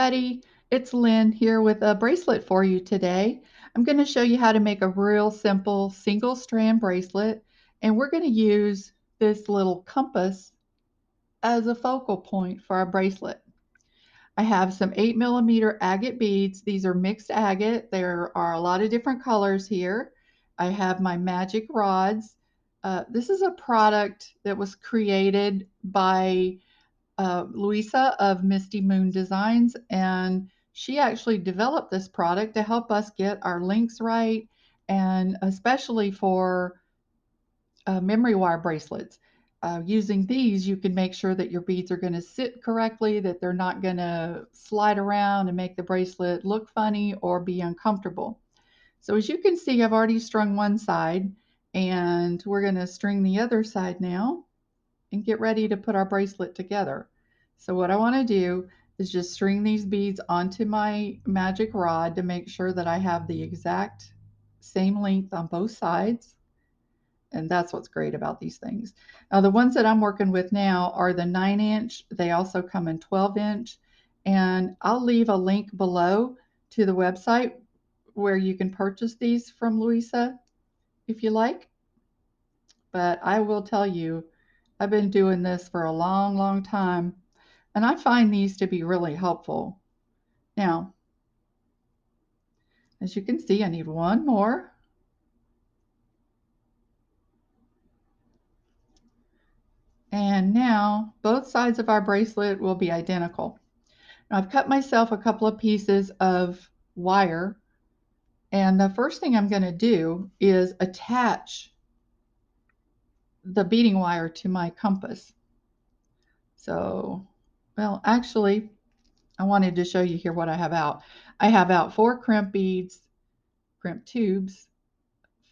everybody. It's Lynn here with a bracelet for you today. I'm going to show you how to make a real simple single strand bracelet, and we're going to use this little compass as a focal point for our bracelet. I have some 8mm agate beads. These are mixed agate. There are a lot of different colors here. I have my magic rods. This is a product that was created by Louisa of Misty Moon Designs, and she actually developed this product to help us get our links right, and especially for memory wire bracelets. Using these, you can make sure that your beads are going to sit correctly, that they're not going to slide around and make the bracelet look funny or be uncomfortable. So as you can see, I've already strung one side, and we're going to string the other side now and get ready to put our bracelet together. So what I want to do is just string these beads onto my magic rod to make sure that I have the exact same length on both sides. And that's what's great about these things. Now the ones that I'm working with now are the 9-inch. They also come in 12-inch. And I'll leave a link below to the website where you can purchase these from Louisa if you like. But I will tell you, I've been doing this for a long, long time, and I find these to be really helpful. Now, as you can see, I need one more. And now both sides of our bracelet will be identical. Now, I've cut myself a couple of pieces of wire, and the first thing I'm going to do is attach the beading wire to my compass. So, well, actually, I wanted to show you here what I have out. I have out 4 crimp beads, crimp tubes,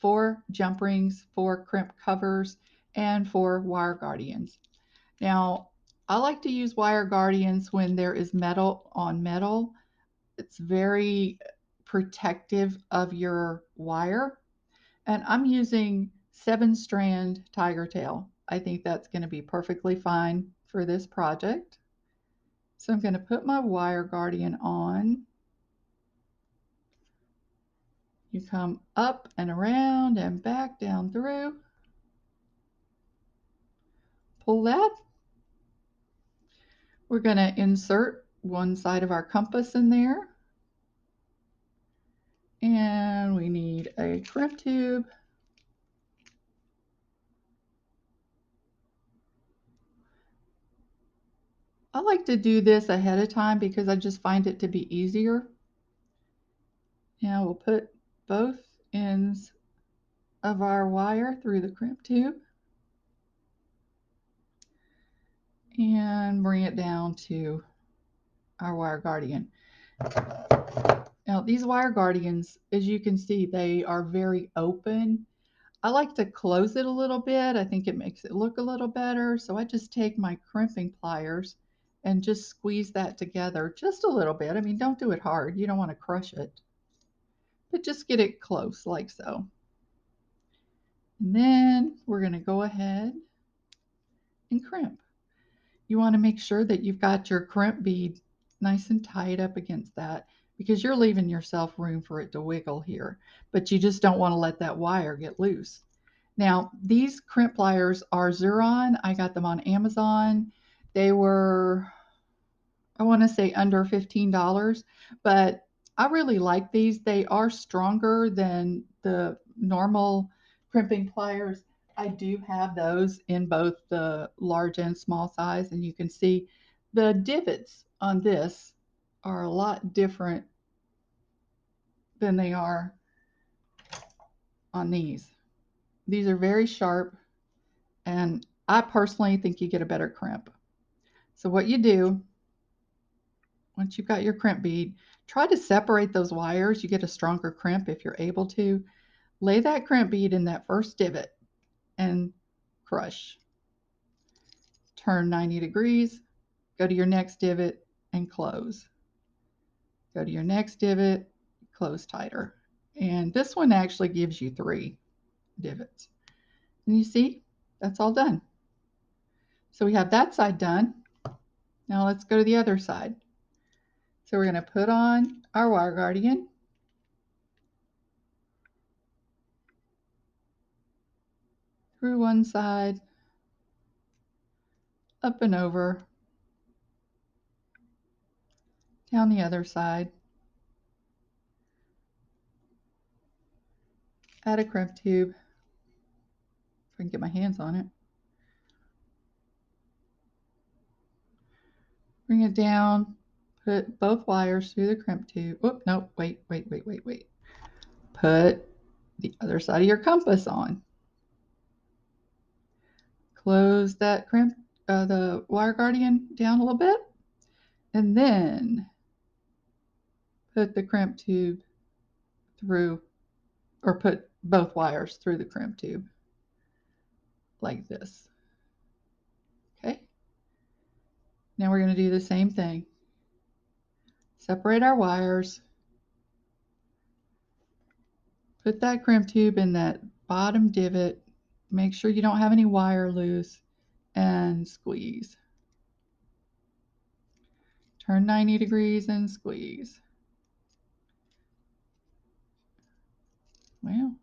4 jump rings, 4 crimp covers, and 4 wire guardians. Now, I like to use wire guardians when there is metal on metal. It's very protective of your wire. And I'm using 7-strand tiger tail. I think that's going to be perfectly fine for this project. So I'm going to put my wire guardian on. You come up and around and back down through. Pull that. We're going to insert one side of our compass in there. And we need a crimp tube. I like to do this ahead of time because I just find it to be easier. Now we'll put both ends of our wire through the crimp tube and bring it down to our wire guardian. Now these wire guardians, as you can see, they are very open. I like to close it a little bit. I think it makes it look a little better. So I just take my crimping pliers and just squeeze that together just a little bit. I mean, don't do it hard. You don't want to crush it, but just get it close like so. And then we're going to go ahead and crimp. You want to make sure that you've got your crimp bead nice and tight up against that because you're leaving yourself room for it to wiggle here, but you just don't want to let that wire get loose. Now, these crimp pliers are Xuron. I got them on Amazon. They were, I want to say, under $15, but I really like these. They are stronger than the normal crimping pliers. I do have those in both the large and small size, and you can see the divots on this are a lot different than they are on these. These are very sharp, and I personally think you get a better crimp. So what you do, once you've got your crimp bead, try to separate those wires. You get a stronger crimp if you're able to. Lay that crimp bead in that first divot and crush. Turn 90 degrees, go to your next divot and close. Go to your next divot, close tighter. And this one actually gives you 3 divots. And you see, that's all done. So we have that side done. Now let's go to the other side. So we're going to put on our wire guardian. Through one side, up and over, down the other side, add a crimp tube, if I can get my hands on it. Bring it down, put both wires through the crimp tube. Oh, no, wait. Put the other side of your compass on. Close that crimp, the wire guardian down a little bit, and then put the crimp tube through, or put both wires through the crimp tube like this. Okay. Now we're going to do the same thing. Separate our wires. Put that crimp tube in that bottom divot. Make sure you don't have any wire loose and squeeze. Turn 90 degrees and squeeze. Well,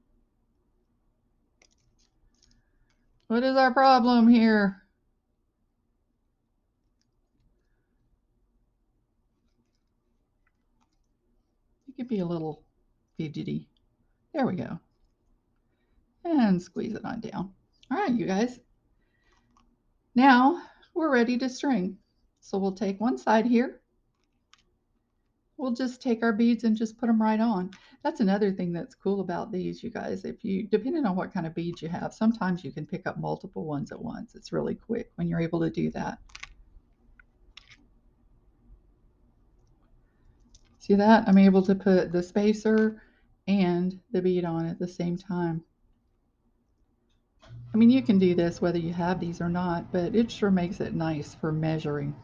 what is our problem here? You could be a little fidgety. There we go. And squeeze it on down. All right, you guys. Now we're ready to string. So we'll take one side here. We'll just take our beads and just put them right on. That's another thing that's cool about these, you guys. If you, depending on what kind of beads you have, sometimes you can pick up multiple ones at once. It's really quick when you're able to do that. See that? I'm able to put the spacer and the bead on at the same time. I mean, you can do this whether you have these or not, but it sure makes it nice for measuring.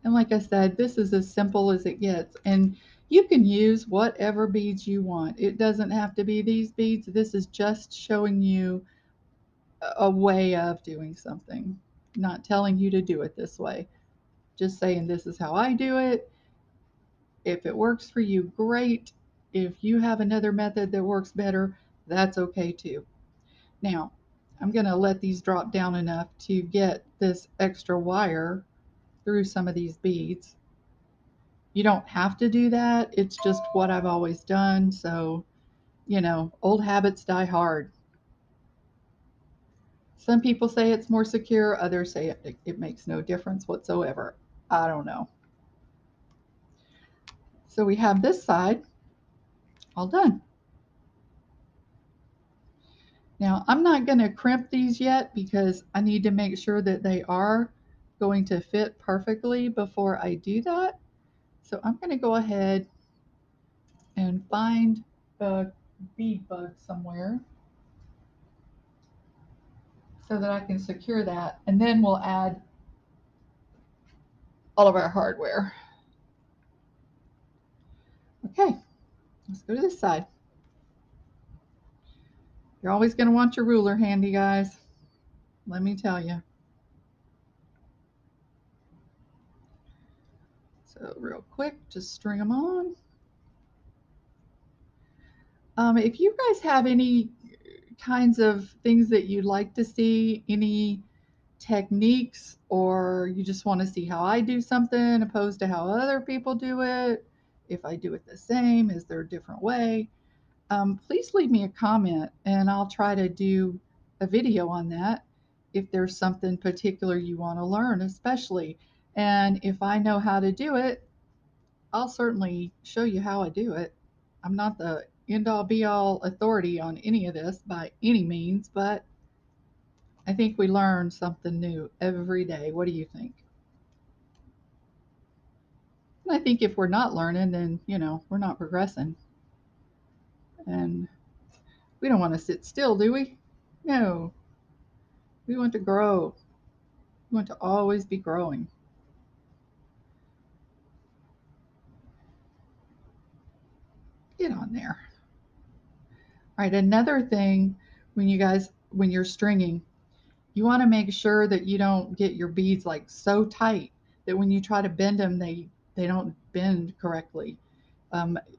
And like I said, this is as simple as it gets. And you can use whatever beads you want. It doesn't have to be these beads. This is just showing you a way of doing something, not telling you to do it this way. Just saying this is how I do it. If it works for you, great. If you have another method that works better, that's okay too. Now, I'm going to let these drop down enough to get this extra wire through some of these beads. You don't have to do that. It's just what I've always done. So, you know, old habits die hard. Some people say it's more secure, others say it makes no difference whatsoever. I don't know. So we have this side all done. Now I'm not going to crimp these yet because I need to make sure that they are going to fit perfectly before I do that. So I'm going to go ahead and find a bead bug somewhere so that I can secure that, and then we'll add all of our hardware. Okay, let's go to this side. You're always going to want your ruler handy, guys. Let me tell you. So real quick, just string them on. If you guys have any kinds of things that you'd like to see, any techniques, or you just want to see how I do something opposed to how other people do it, if I do it the same, is there a different way? Please leave me a comment and I'll try to do a video on that if there's something particular you want to learn, especially. And if I know how to do it, I'll certainly show you how I do it. I'm not the end all be all authority on any of this by any means, but I think we learn something new every day. What do you think? And I think if we're not learning, then, you know, we're not progressing. And we don't want to sit still, do we? No. We want to grow. We want to always be growing. Get on there. All right, another thing when you're stringing, you want to make sure that you don't get your beads like so tight that when you try to bend them, they don't bend correctly.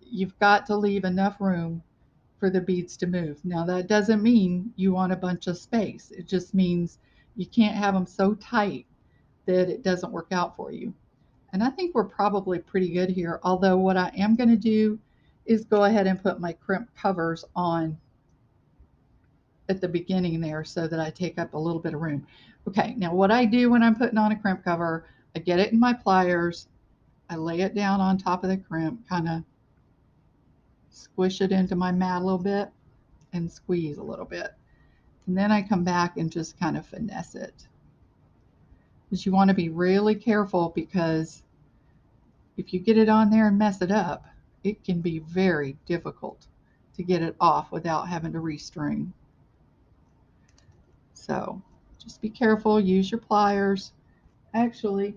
You've got to leave enough room for the beads to move. Now that doesn't mean you want a bunch of space. It just means you can't have them so tight that it doesn't work out for you. And I think we're probably pretty good here. Although what I am going to do is go ahead and put my crimp covers on at the beginning there so that I take up a little bit of room. Okay, now what I do when I'm putting on a crimp cover, I get it in my pliers, I lay it down on top of the crimp, kind of squish it into my mat a little bit and squeeze a little bit. And then I come back and just kind of finesse it. Because you want to be really careful, because if you get it on there and mess it up, it can be very difficult to get it off without having to restring. So just be careful, use your pliers. Actually,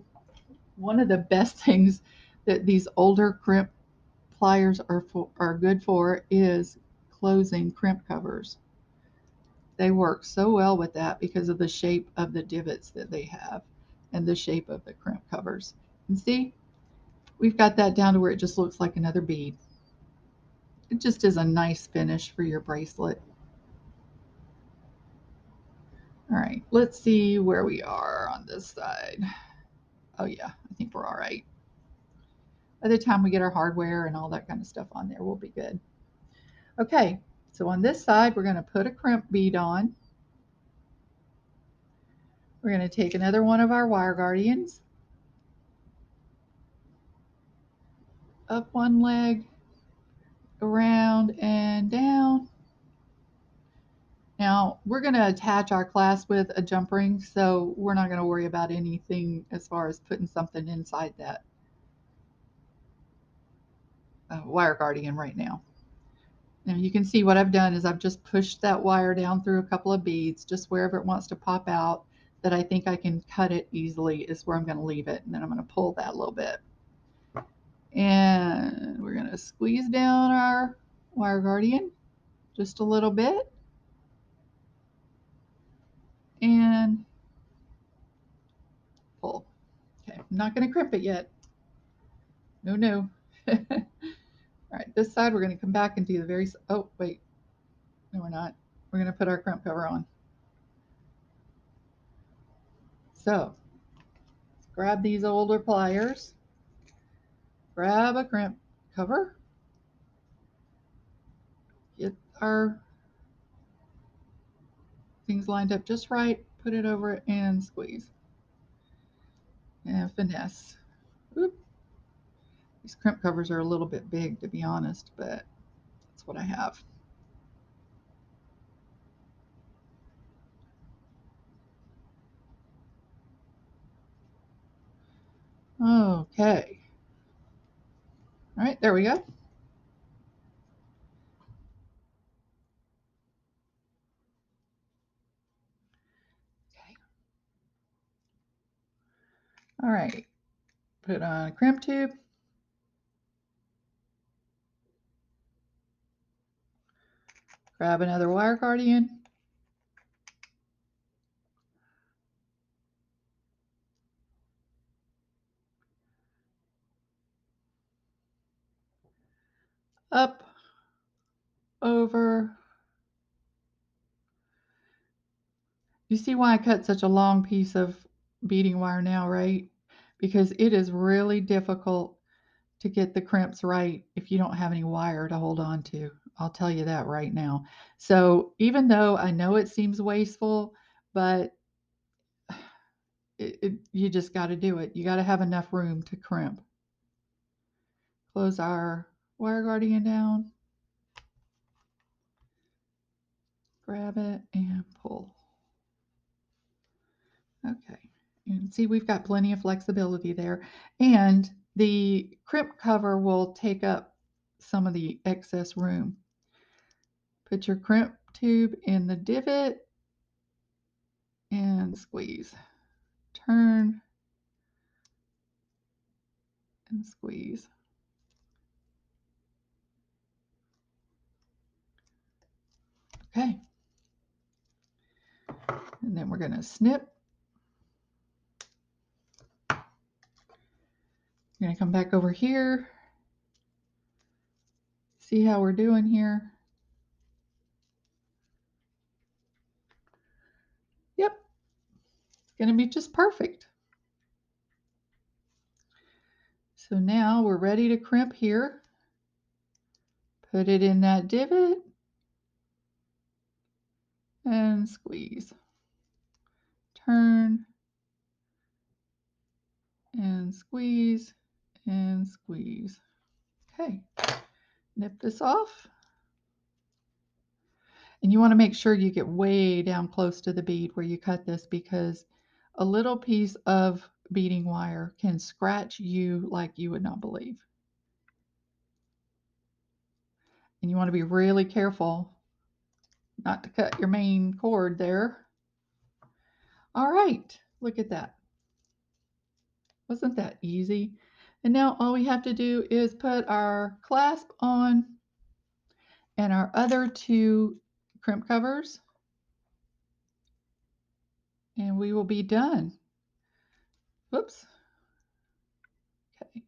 one of the best things that these older crimp pliers are good for is closing crimp covers. They work so well with that because of the shape of the divots that they have and the shape of the crimp covers. And see, we've got that down to where it just looks like another bead. It just is a nice finish for your bracelet. All right, let's see where we are on this side. Oh yeah, I think we're all right. By the time we get our hardware and all that kind of stuff on there, we'll be good. Okay, so on this side, we're going to put a crimp bead on. We're going to take another one of our wire guardians, up one leg, around and down. Now, we're going to attach our clasp with a jump ring, so we're not going to worry about anything as far as putting something inside that wire guardian right now. Now you can see what I've done is I've just pushed that wire down through a couple of beads, just wherever it wants to pop out that I think I can cut it easily is where I'm going to leave it. And then I'm going to pull that a little bit. And we're going to squeeze down our wire guardian just a little bit. And pull. Okay, I'm not going to crimp it yet. No, no. All right, this side we're going to come back and do the very, oh, wait. No, we're not. We're going to put our crimp cover on. So, grab these older pliers, grab a crimp cover, get our things lined up just right, put it over it and squeeze. And finesse. Oop. These crimp covers are a little bit big, to be honest, but that's what I have. Okay. All right, there we go. All right, put on a crimp tube. Grab another wire guardian. Up, over. You see why I cut such a long piece of beading wire now, right? Because it is really difficult to get the crimps right if you don't have any wire to hold on to. I'll tell you that right now. So even though I know it seems wasteful, but you just got to do it. You got to have enough room to crimp. Close our wire guardian down, grab it, and pull. Okay. And see, we've got plenty of flexibility there. And the crimp cover will take up some of the excess room. Put your crimp tube in the divot and squeeze. Turn and squeeze. Okay. And then we're going to snip. I'm going to come back over here. See how we're doing here. Yep, it's going to be just perfect. So now we're ready to crimp here. Put it in that divot and squeeze. Turn and squeeze and squeeze. Okay, nip this off. And you want to make sure you get way down close to the bead where you cut this, because a little piece of beading wire can scratch you like you would not believe. And you want to be really careful not to cut your main cord there. All right, look at that. Wasn't that easy? And now all we have to do is put our clasp on and our other two crimp covers, and we will be done. Whoops. Okay.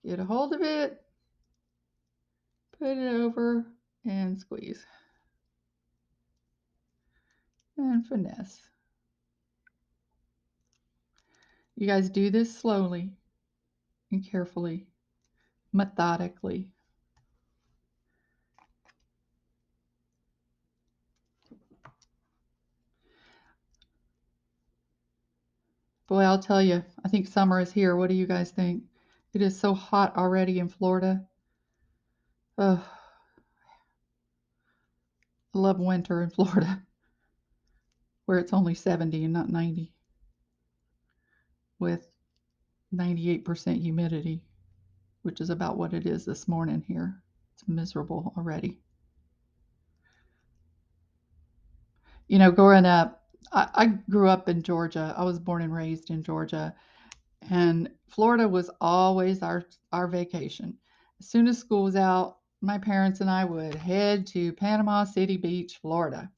Get a hold of it, put it over, and squeeze. And finesse. You guys do this slowly and carefully, methodically. Boy, I'll tell you, I think summer is here. What do you guys think? It is so hot already in Florida. Oh, I love winter in Florida, where it's only 70 and not 90, with 98% humidity, which is about what it is this morning here. It's miserable already. You know, growing up, I grew up in Georgia. I was born and raised in Georgia. And Florida was always our vacation. As soon as school was out, my parents and I would head to Panama City Beach, Florida.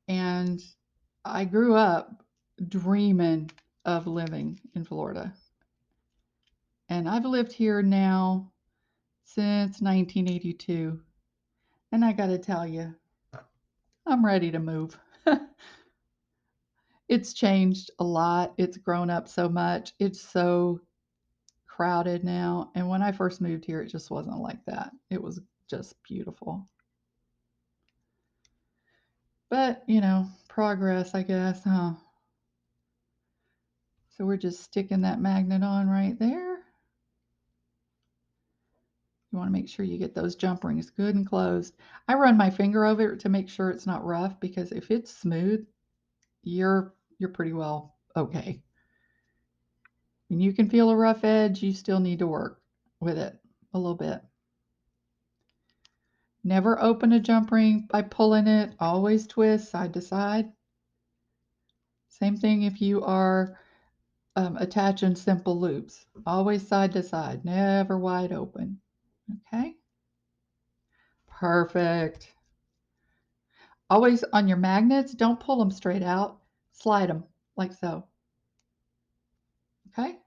And I grew up dreaming of living in Florida. And I've lived here now since 1982. And I got to tell you, I'm ready to move. It's changed a lot. It's grown up so much. It's so crowded now. And when I first moved here, it just wasn't like that. It was just beautiful. But, you know, progress, I guess, huh? So we're just sticking that magnet on right there. You want to make sure you get those jump rings good and closed. I run my finger over it to make sure it's not rough, because if it's smooth, you're pretty well okay. When you can feel a rough edge, you still need to work with it a little bit. Never open a jump ring by pulling it. Always twist side to side. Same thing if you are attaching simple loops. Always side to side, never wide open. Okay? Perfect. Always on your magnets, don't pull them straight out. Slide them like so. Okay?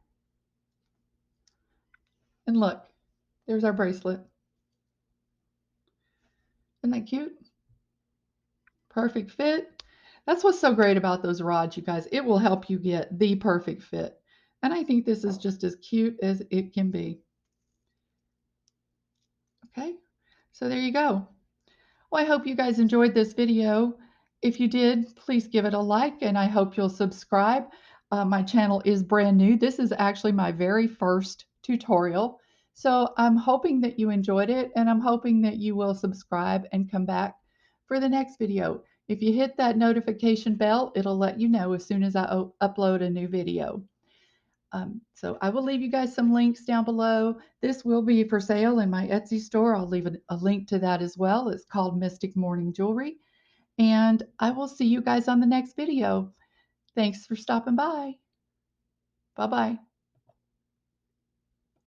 And look, there's our bracelet. Isn't that cute? Perfect fit. That's what's so great about those rods, you guys. It will help you get the perfect fit. And I think this is just as cute as it can be. Okay, so there you go. Well, I hope you guys enjoyed this video. If you did, please give it a like, and I hope you'll subscribe. My channel is brand new. This is actually my very first tutorial. So I'm hoping that you enjoyed it, and I'm hoping that you will subscribe and come back for the next video. If you hit that notification bell, it'll let you know as soon as I upload a new video. So I will leave you guys some links down below. This will be for sale in my Etsy store. I'll leave a link to that as well. It's called Mystic Morning Jewelry. And I will see you guys on the next video. Thanks for stopping by. Bye-bye.